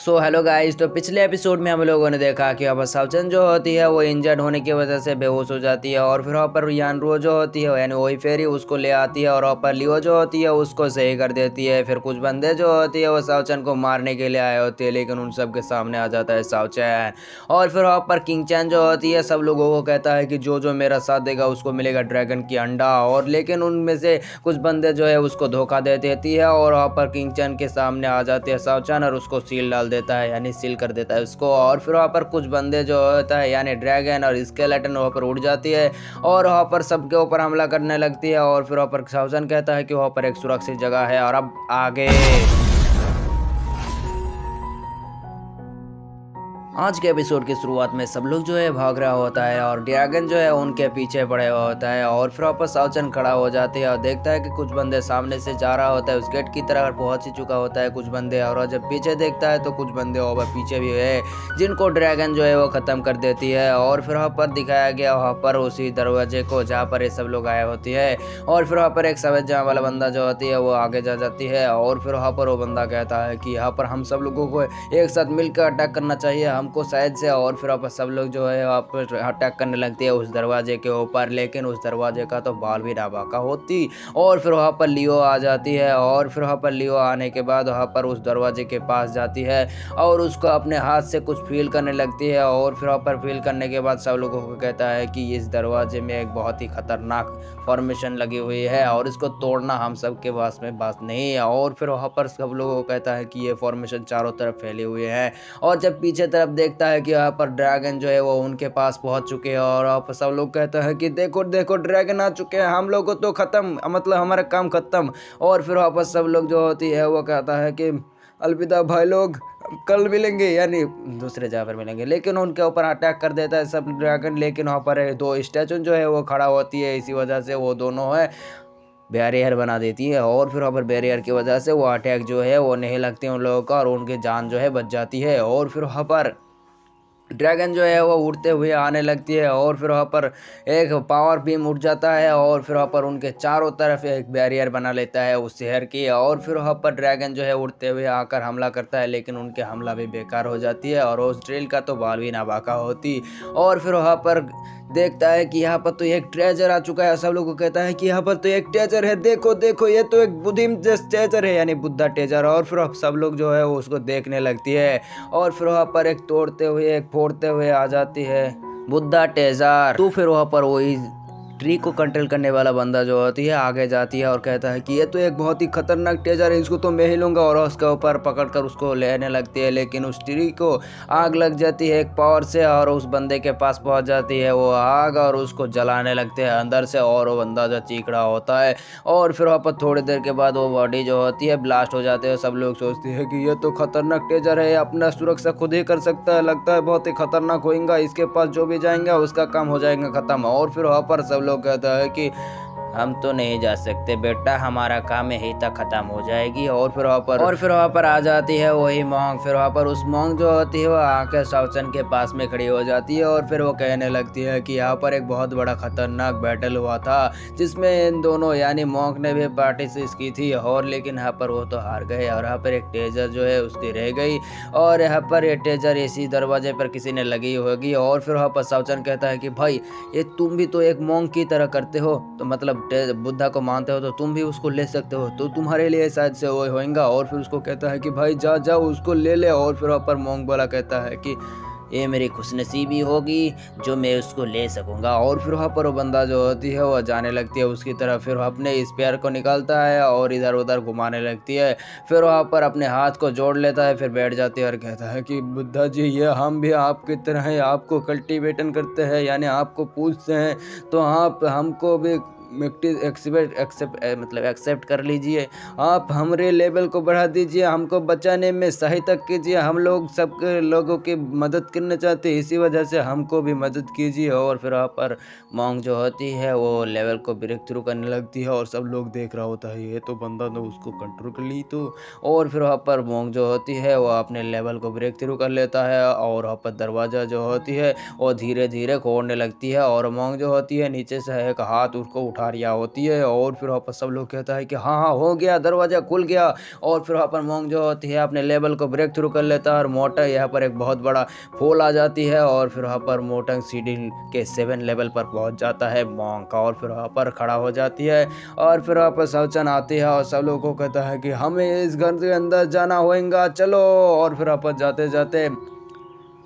So hello guys. तो पिछले episode में हम लोगों ने देखा कि अब सावचन जो होती है वो इंजर्ड होने की वजह से बेहोश हो जाती है और फिर वहाँ पर यानरो जो होती है यानी वही फेरी उसको ले आती है और वहाँ पर लियो जो होती है उसको सही कर देती है। फिर कुछ बंदे जो होती है वो सावचन को मारने के लिए आए होते हैं, लेकिन उन सब के सामने आ जाता है सावचन। और फिर वहाँ पर किंग चैन जो होती है सब लोगों को कहता है कि जो जो मेरा साथ देगा उसको मिलेगा ड्रैगन की अंडा। और लेकिन उनमें से कुछ बंदे जो है उसको धोखा दे देती है और वहाँ पर किंग चैन के सामने आ जाते हैं सावचन और उसको सील डाल देता है यानी सील कर देता है उसको। और फिर वहाँ पर कुछ बंदे जो होता है यानी ड्रैगन और स्केलेटन वहाँ पर उड़ जाती है और वहाँ पर सबके ऊपर हमला करने लगती है। और फिर वहाँ पर सावचन कहता है कि वहाँ पर एक सुरक्षित जगह है और अब आगे। आज के एपिसोड की शुरुआत में सब लोग जो है भाग रहा होता है और ड्रैगन जो है उनके पीछे पड़े हुआ होता है। और फिर वापस सावचन खड़ा हो जाते हैं और देखता है कि कुछ बंदे सामने से जा रहा होता है, उस गेट की तरफ पहुंच ही चुका होता है कुछ बंदे। और जब पीछे देखता है तो कुछ बंदे और पीछे भी है जिनको ड्रैगन जो है वो खत्म कर देती है। और फिर वहाँ पर दिखाया गया वहाँ पर उसी दरवाजे को जहाँ पर ये सब लोग आए होती है। और फिर वहाँ पर एक सफेद जामा वाला बंदा जो होती है वो आगे जा जाती है और फिर वहाँ पर वो बंदा कहता है कि यहाँ पर हम सब लोगों को एक साथ मिलकर अटैक करना चाहिए हमको शायद से। और फिर वापस सब लोग जो है वापस अटैक करने लगती है उस दरवाजे के ऊपर, लेकिन उस दरवाजे का तो बाल भी ना बाका होती। और फिर वहाँ पर लियो आ जाती है और फिर वहाँ पर लियो आने के बाद वहाँ पर उस दरवाजे के पास जाती है और उसको अपने हाथ से कुछ फील करने लगती है। और फिर वहाँ पर फील करने के बाद सब लोगों को कहता है कि इस दरवाजे में एक बहुत ही खतरनाक फॉर्मेशन लगी हुई है और इसको तोड़ना हम सब के पास में बात नहीं है। और फिर वहाँ पर सब लोगों को कहता है कि ये फॉर्मेशन चारों तरफ फैले हुए हैं। और जब पीछे तरफ देखता है कि यहाँ पर ड्रैगन जो है वो उनके पास पहुंच चुके हैं और वहाँ पर सब लोग कहते हैं कि देखो देखो ड्रैगन आ चुके हैं, हम लोग को तो खत्म, मतलब हमारा काम खत्म। और फिर वापस सब लोग जो होती है वो कहता है कि अलविदा भाई लोग, कल मिलेंगे यानी दूसरे जगह पर मिलेंगे। लेकिन उनके ऊपर अटैक कर देता है सब ड्रैगन, लेकिन वहाँ पर दो स्टैचू जो है वो खड़ा होती है, इसी वजह से वो दोनों है बैरियर बना देती है। और फिर वहाँ पर बैरियर की वजह से वो अटैक जो है वो नहीं लगती उन लोगों का और उनकी जान जो है बच जाती है। और फिर वहाँ पर ड्रैगन जो है वो उड़ते हुए आने लगती है और फिर वहाँ पर एक पावर बीम उठ जाता है और फिर वहाँ पर उनके चारों तरफ एक बैरियर बना लेता है उस शहर की। और फिर वहाँ पर ड्रैगन जो है उड़ते हुए आकर हमला करता है, लेकिन उनके हमला भी बेकार हो जाती है और उस ड्रिल का तो बाल भी ना बाका होती। और फिर वहाँ पर देखता है कि यहाँ पर तो एक ट्रेजर आ चुका है, सब लोग को कहता है कि यहाँ पर तो एक ट्रेजर है, देखो देखो ये तो एक बुद्धिम ट्रेजर है यानी बुद्धा ट्रेजर। और फिर सब लोग जो है वो उसको देखने लगती है और फिर वहाँ पर एक तोड़ते हुए एक फोड़ते हुए आ जाती है बुद्धा ट्रेजर। तो फिर वहाँ पर वही ट्री को कंट्रोल करने वाला बंदा जो होती है आगे जाती है और कहता है कि ये तो एक बहुत ही खतरनाक ट्रेजर है, इसको तो मैं ही लूंगा। और उसके ऊपर पकड़कर उसको लेने लगती है, लेकिन उस ट्री को आग लग जाती है एक पावर से और उस बंदे के पास पहुंच जाती है वो आग और उसको जलाने लगते हैं अंदर से और वो बंदा जो चीख रहा होता है। और फिर वहाँ पर थोड़ी देर के बाद वो बॉडी जो होती है ब्लास्ट हो जाती है। सब लोग सोचते हैं कि ये तो खतरनाक ट्रेजर है, अपना सुरक्षा खुद ही कर सकता है, लगता है बहुत ही खतरनाक होगा, इसके पास जो भी जाएंगे उसका काम हो जाएगा खत्म। और फिर वहाँ पर सब लोग कहता है कि हम तो नहीं जा सकते बेटा, हमारा काम यहीं तक खत्म हो जाएगी। और फिर वहाँ पर आ जाती है वही मॉन्ग। फिर वहाँ पर उस मॉन्ग जो होती है वो आके सावचन के पास में खड़ी हो जाती है और फिर वो कहने लगती है कि यहाँ पर एक बहुत बड़ा खतरनाक बैटल हुआ था जिसमें इन दोनों यानी मॉन्ग ने भी पार्टिसिपेट की थी और लेकिन यहाँ पर वो तो हार गए और यहाँ पर एक ट्रेजर जो है उसकी रह गई और यहाँ पर ये ट्रेजर इसी दरवाजे पर किसी ने लगी होगी। और फिर वहाँ पर सावचन कहता है कि भाई ये तुम भी तो एक मॉन्ग की तरह करते हो, तो मतलब बुद्धा को मानते हो तो तुम भी उसको ले सकते हो, तो तुम्हारे लिए शायद से वो होएगा। और फिर उसको कहता है कि भाई जा जाओ उसको ले ले। और फिर वहाँ पर मॉन्ग वाला कहता है कि ये मेरी खुशनसीबी होगी जो मैं उसको ले सकूंगा। और फिर वहाँ पर वो बंदा जो होती है वो जाने लगती है उसकी तरफ, फिर अपने स्पेयर को निकालता है और इधर उधर घुमाने लगती है। फिर वहाँ पर अपने हाथ को जोड़ लेता है, फिर बैठ जाती है और कहता है कि बुद्धा जी ये हम भी आपकी तरह हैं, आपको कल्टीवेटन करते हैं यानी आपको पूछते हैं, तो आप हमको भी एक्सेप्ट कर लीजिए, आप हमारे लेवल को बढ़ा दीजिए, हमको बचाने में सहायता कीजिए, हम लोग सब लोगों की मदद करना चाहते हैं, इसी वजह से हमको भी मदद कीजिए। और फिर वहाँ पर मॉन्ग जो होती है वो लेवल को ब्रेक थ्रू करने लगती है और सब लोग देख रहा होता है ये तो बंदा तो उसको कंट्रोल कर ली तो। और फिर वहाँ पर मॉन्ग जो होती है वो अपने लेवल को ब्रेक थ्रू कर लेता है और वहाँ पर दरवाज़ा जो होती है वो धीरे धीरे खोलने लगती है और मॉन्ग जो होती है नीचे से एक हाथ उसको उठा दिखा रही होती है। और फिर वहाँ पर सब लोग कहता है कि हाँ हाँ हो गया, दरवाज़ा खुल गया। और फिर वहाँ पर मोंग जो होती है अपने लेवल को ब्रेक थ्रू कर लेता है और मोटा यहाँ पर एक बहुत बड़ा फॉल आ जाती है। और फिर वहाँ पर मोटंग सीढ़ी के 7 लेवल पर पहुँच जाता है मोंग का, और फिर वहाँ पर खड़ा हो जाती है। और फिर वहाँ पर साउचन आती है और सब लोगों को कहता है कि हमें इस घर के अंदर जाना होगा, चलो। और फिर वहाँ पर जाते जाते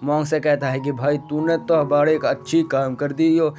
मोंग से कहता है कि भाई तूने तो बड़े एक अच्छी काम कर दी हो,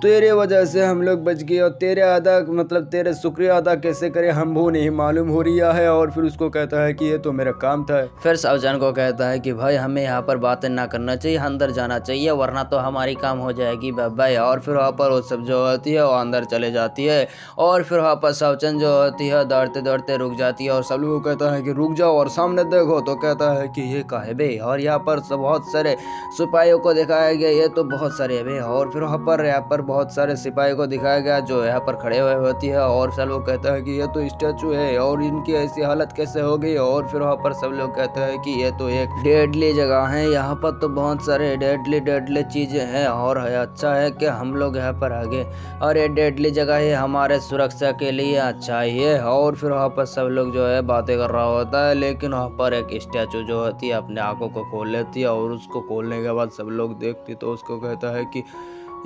तेरे वजह से हम लोग बच गए, और तेरे अदा मतलब तेरे शुक्रिया अदा कैसे करें हम वो नहीं मालूम हो रहा है। और फिर उसको कहता है कि ये तो मेरा काम था। फिर सावजान को कहता है कि भाई हमें यहाँ पर बातें ना करना चाहिए, अंदर जाना चाहिए, वरना तो हमारी काम हो जाएगी भाई। और फिर वहाँ पर वो सब जो होती है वो अंदर चले जाती है। और फिर वहाँ पर सावचन जो होती है दौड़ते दौड़ते रुक जाती है और सब लोग कहता है कि रुक जाओ और सामने देखो, तो कहता है कि ये का है बे। और यहाँ पर बहुत सारे सिपाहियों को दिखाया गया, ये तो बहुत सारे है बे। और फिर यहाँ पर बहुत सारे सिपाही को दिखाया गया जो यहाँ पर खड़े हुए होती है। और सब लोग कहता है कि ये तो स्टैचू है और इनकी ऐसी हालत कैसे हो गई। और फिर वहाँ पर सब लोग कहते हैं कि ये तो एक डेडली जगह है, यहाँ पर तो बहुत सारे डेडली चीजें हैं, और अच्छा है कि हम लोग यहाँ पर आ गए, और ये डेडली जगह है हमारे सुरक्षा के लिए अच्छा ही है। और फिर वहाँ पर सब लोग जो है बातें कर रहा होता है, लेकिन वहाँ पर एक स्टैचू जो होती है अपने आंखों को खोल लेती है, और उसको खोलने के बाद सब लोग देखती तो उसको कहता है कि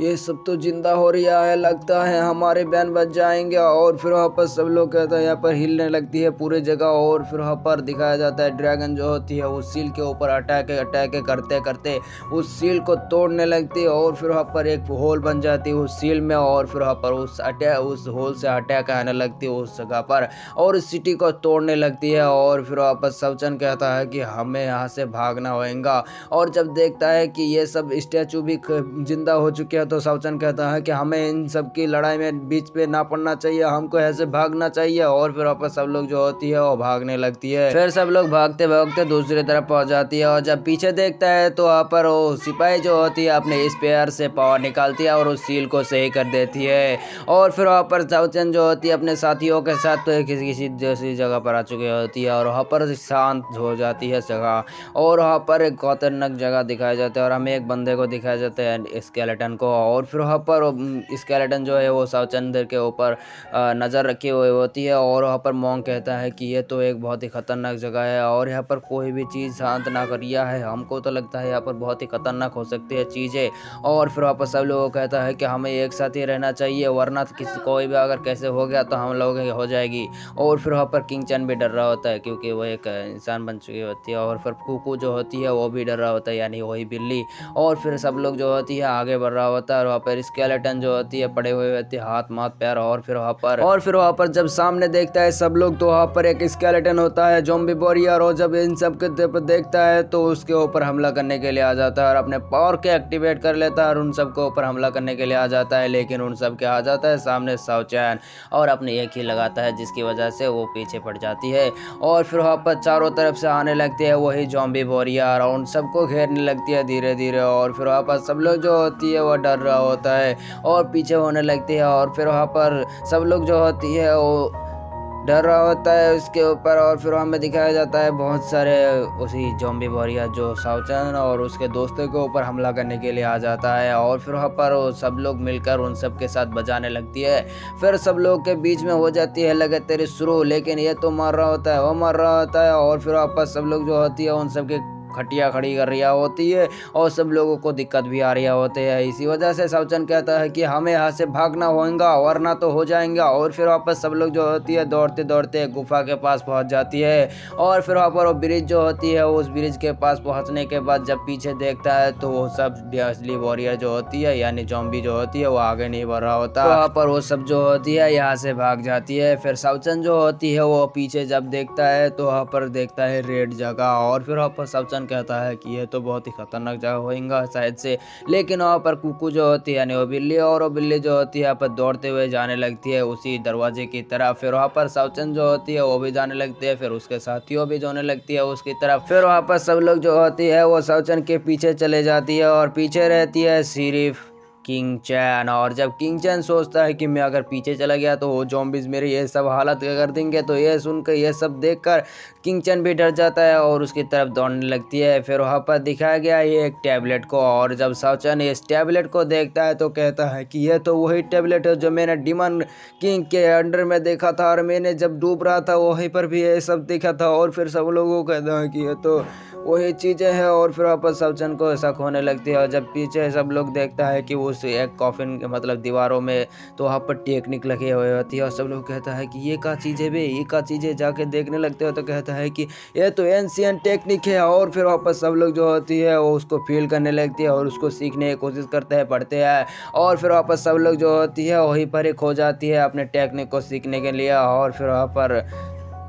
ये सब तो जिंदा हो रहा है, लगता है हमारे बहन बच जाएंगे। और फिर वहाँ पर सब लोग कहते हैं यहाँ पर हिलने लगती है पूरी जगह। और फिर वहाँ पर दिखाया जाता है ड्रैगन जो होती है उस सील के ऊपर अटैक करते करते उस सील को तोड़ने लगती है। और फिर वहाँ पर एक होल बन जाती है उस सील में, और फिर वहाँ पर उस होल से अटैक आने लगती है उस जगह पर, और उस सिटी को तोड़ने लगती है। और फिर वहाँ पर सावचन कहता है कि हमें यहाँ से भागना होगा। और जब देखता है कि ये सब स्टैचू भी जिंदा हो चुके हैं, तो सावचन कहता है कि हमें इन सब की लड़ाई में बीच पे ना पड़ना चाहिए, हमको ऐसे भागना चाहिए। और फिर वापस सब लोग जो होती है वो भागने लगती है। फिर सब लोग भागते भागते दूसरी तरफ पहुंच जाती है, और जब पीछे देखता है तो वहाँ पर वो सिपाही जो होती है अपने स्पेयर से पावर निकालती है और उस सील को सही कर देती है। और फिर वहाँ पर सावचन जो होती है अपने साथियों के साथ तो किसी जैसी जगह पर आ चुकी होती है, और वहाँ पर शांत हो जाती है जगह। और वहाँ पर एक खतरनाक जगह दिखाया जाता है, और हमें एक बंदे को दिखाया जाता है स्केलेटन को। और फिर वहाँ पर स्केलेटन जो है वो सावचंदर के ऊपर नज़र रखी हुई होती है। और वहाँ पर मोंग कहता है कि ये तो एक बहुत ही खतरनाक जगह है, और यहाँ पर कोई भी चीज़ शांत ना करिया है, हमको तो लगता है यहाँ पर बहुत ही खतरनाक हो सकती है चीज़ें। और फिर वहाँ पर सब लोगों को कहता है कि हमें एक साथ ही रहना चाहिए, वरना किसी कोई भी अगर कैसे हो गया तो हम लोग हो जाएगी। और फिर वहाँ पर किंग चैन भी डर रहा होता है क्योंकि वो एक इंसान बन चुकी होती है। और फिर कुकू जो होती है वो भी डर रहा होता है, यानी वही बिल्ली। और फिर सब लोग जो होती है आगे बढ़ रहा होता है, और वहाँ पर स्केलेटन जो होती है पड़े हुए होते हैं हाथ माथ पैर। और फिर वहाँ पर जब सामने देखता है सब लोग तो वहाँ पर एक स्केलेटन होता है ज़ॉम्बी वॉरियर, और जब इन सब के देखता है तो उसके ऊपर हमला करने के लिए आ जाता है और अपने पावर के एक्टिवेट कर लेता है और उन सबके ऊपर हमला करने के लिए आ जाता है। लेकिन उन सब के आ जाता है सामने सावचैन, और अपने एक ही लगाता है जिसकी वजह से वो पीछे पड़ जाती है। और फिर वहाँ पर चारों तरफ से आने लगते हैं वही ज़ॉम्बी वॉरियर, और उन सबको घेरने लगती है धीरे धीरे। और फिर वहाँ पर सब लोग जो होती है वो डर रहा होता है और पीछे होने लगती है। और फिर वहाँ पर सब लोग जो होती है वो डर रहा होता है उसके ऊपर। और फिर हमें दिखाया जाता है बहुत सारे उसी ज़ॉम्बी वॉरियर जो सावचन और उसके दोस्तों के ऊपर हमला करने के लिए आ जाता है। और फिर वहाँ पर वो सब लोग मिलकर उन सब के साथ बजाने लगती है। फिर सब लोग के बीच में हो जाती है लगे तेरी शुरू, लेकिन ये तो मर रहा होता है, वो मर रहा होता है। और फिर वापस सब लोग जो होती है उन सब के खटिया खड़ी कर रही होती है, और सब लोगों को दिक्कत भी आ रही होती है। इसी वजह से सावचन कहता है कि हमें यहाँ से भागना होगा वरना तो हो जाएंगे। और फिर वापस सब लोग जो होती है दौड़ते दौड़ते गुफा के पास पहुँच जाती है। और फिर वहाँ पर वो ब्रिज जो होती है उस ब्रिज के पास पहुँचने के बाद जब पीछे देखता है तो वो सब असली वॉरियर जो होती है यानी ज़ॉम्बी जो होती है वो आगे नहीं बढ़ रहा होता। तो वहाँ पर वो सब जो होती है यहाँ से भाग जाती है। फिर सावचन जो होती है वो पीछे जब देखता है तो वहाँ पर देखता है रेड जगह। और फिर वहाँ पर सावचन कहता है कि ये तो बहुत ही खतरनाक जगह होगा शायद से। लेकिन वहाँ पर कुकू जो होती है यानी वो बिल्ली, और वो बिल्ली जो होती है यहाँ पर दौड़ते हुए जाने लगती है उसी दरवाजे की तरफ। फिर वहाँ पर सावचन जो होती है वो भी जाने लगती है, फिर उसके साथियों भी जाने लगती है उसकी तरफ। फिर वहाँ पर सब लोग जो होती है वो सावचन के पीछे चले जाती है, और पीछे रहती है सिर्फ किंग चैन। और जब किंग चैन सोचता है कि मैं अगर पीछे चला गया तो वो ज़ॉम्बीज़ मेरी ये सब हालत कर देंगे, तो ये सुनकर ये सब देखकर किंग चैन भी डर जाता है और उसकी तरफ दौड़ने लगती है। फिर वहाँ पर दिखाया गया ये एक टैबलेट को, और जब साउचन इस टैबलेट को देखता है तो कहता है कि ये तो वही टैबलेट है जो मैंने डीमन किंग के अंडर में देखा था, और मैंने जब डूब रहा था वहीं पर भी ये सब देखा था। और फिर सब लोगों को कहता है कि ये तो वही चीज़ें हैं, और फिर वापस सवचन को शक होने लगती है। और जब पीछे सब लोग देखता है कि उस एक कॉफिन मतलब दीवारों में तो वहाँ पर टेक्निक लगे हुए होती है, और सब लोग कहता है कि ये का चीज़ें बे, ये का चीज़ें, जाके देखने लगते हो तो कहता है कि ये तो एंशियंट टेक्निक है। और फिर वापस सब लोग जो होती है वो उसको फील करने लगती है और उसको सीखने की कोशिश करते हैं, पढ़ते हैं। और फिर वापस सब लोग जो होती है वहीं पर ही खो जाती है अपने टेक्निक को सीखने के लिए। और फिर वहाँ पर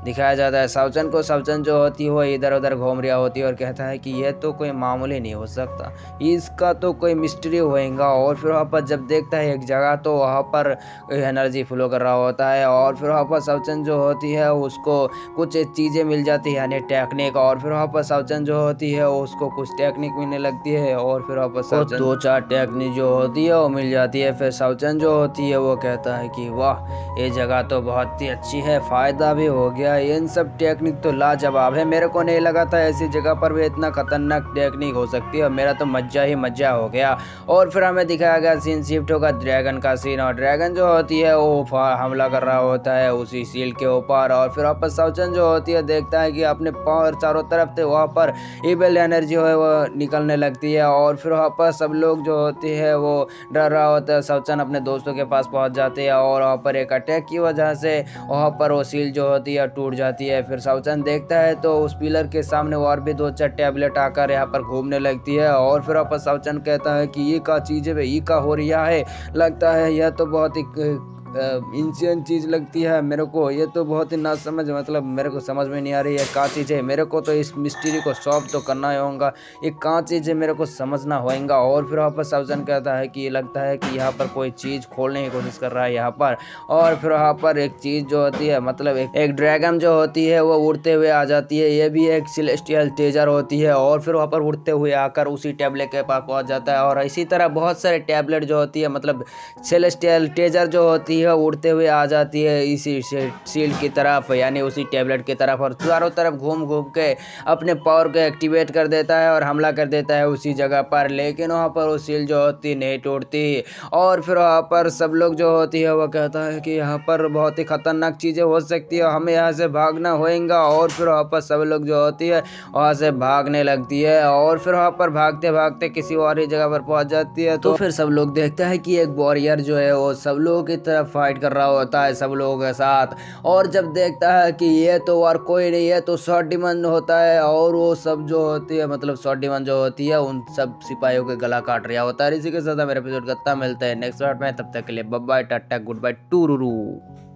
दिखाया जाता है साउचन को। साउचन जो होती है वो इधर उधर घूम रहा होती है और कहता है कि ये तो कोई मामूली नहीं हो सकता, इसका तो कोई मिस्ट्री होएगा। और फिर वहाँ पर जब देखता है एक जगह तो वहाँ पर एनर्जी फ्लो कर रहा होता है, और फिर वहाँ पर साउचन जो होती है उसको कुछ चीज़ें मिल जाती है यानी टेक्निक। और फिर वहाँ पर साउचन जो होती है उसको कुछ टेक्निक मिलने लगती है, और फिर वहाँ पर साउचन दो चार टेक्निक जो होती है वो मिल जाती है। फिर साउचन जो होती है वो कहता है कि वाह, ये जगह तो बहुत ही अच्छी है, फ़ायदा भी हो गया, इन सब टेक्निक तो लाजवाब है, मेरे को नहीं लगा था ऐसी जगह पर भी इतना खतरनाक टेक्निक हो सकती है, और मेरा तो मज़ा ही मज़ा हो गया। और फिर हमें दिखाया गया सीन शिफ्ट होगा ड्रैगन का सीन, और ड्रैगन जो होती है वो हमला कर रहा होता है उसी सील के ऊपर। और फिर वापस साउचन जो होती है देखता है कि अपने पावर चारों तरफ से वहाँ पर इविल एनर्जी है वो निकलने लगती है। और फिर वहाँ पर सब लोग जो होती है वो डर रहा होता है। साउचन अपने दोस्तों के पास पहुँच जाते हैं, और वहाँ पर एक अटैक की वजह से वहाँ पर वो सील जो होती है टूट जाती है। फिर साउचन देखता है तो उस पिलर के सामने और भी दो चार टैबलेट आकर यहाँ पर घूमने लगती है। और फिर वापस साउचन कहता है कि ये का चीज़ है, ये का हो रहा है, लगता है यह तो बहुत ही इंसियन चीज़ लगती है मेरे को, ये तो बहुत ही ना समझ, मतलब मेरे को समझ में नहीं आ रही है क्या चीज़ है, मेरे को तो इस मिस्ट्री को सॉल्व तो करना ही होगा, ये क्या चीज़ है मेरे को समझना होएगा। और फिर वहाँ पर साउचन कहता है कि लगता है कि यहाँ पर कोई चीज़ खोलने की कोशिश कर रहा है यहाँ पर। और फिर वहाँ पर एक चीज़ जो होती है मतलब एक ड्रैगन जो होती है वो उड़ते हुए आ जाती है, ये भी एक सेलेस्टियल टेजर होती है। और फिर वहाँ पर उड़ते हुए आकर उसी टैबलेट के पास पहुँच जाता है, और इसी तरह बहुत सारे टैबलेट जो होती है मतलब सेलेस्टियल टेजर जो होती है उड़ते हुए आ जाती है इसी शील्ड की तरफ यानी उसी टैबलेट की तरफ, और चारों तरफ घूम घूम के अपने पावर को एक्टिवेट कर देता है और हमला कर देता है उसी जगह पर। लेकिन वहाँ पर वो शील्ड जो होती नहीं टूटती। और फिर वहाँ पर सब लोग जो होती है वो कहता है कि यहाँ पर बहुत ही खतरनाक चीज़ें हो सकती है, हमें यहाँ से भागना होएगा। और फिर वहाँ पर सब लोग जो होती है वहाँ से भागने लगती है, और फिर वहाँ पर भागते भागते किसी और ही जगह पर पहुँच जाती है। तो फिर सब लोग देखता है कि एक वॉरियर जो है वो सब लोगों की तरफ फाइट कर रहा होता है सब लोगों के साथ। और जब देखता है कि ये तो और कोई नहीं है तो शॉर्ट डिमन होता है, और वो सब जो होती है मतलब शॉर्ट डिमन जो होती है उन सब सिपाहियों के गला काट रहा होता है। इसी के साथ मेरे एपिसोड खत्म, मिलते हैं नेक्स्ट पार्ट में, तब तक के लिए bye bye, tata, good bye, टूरूरू।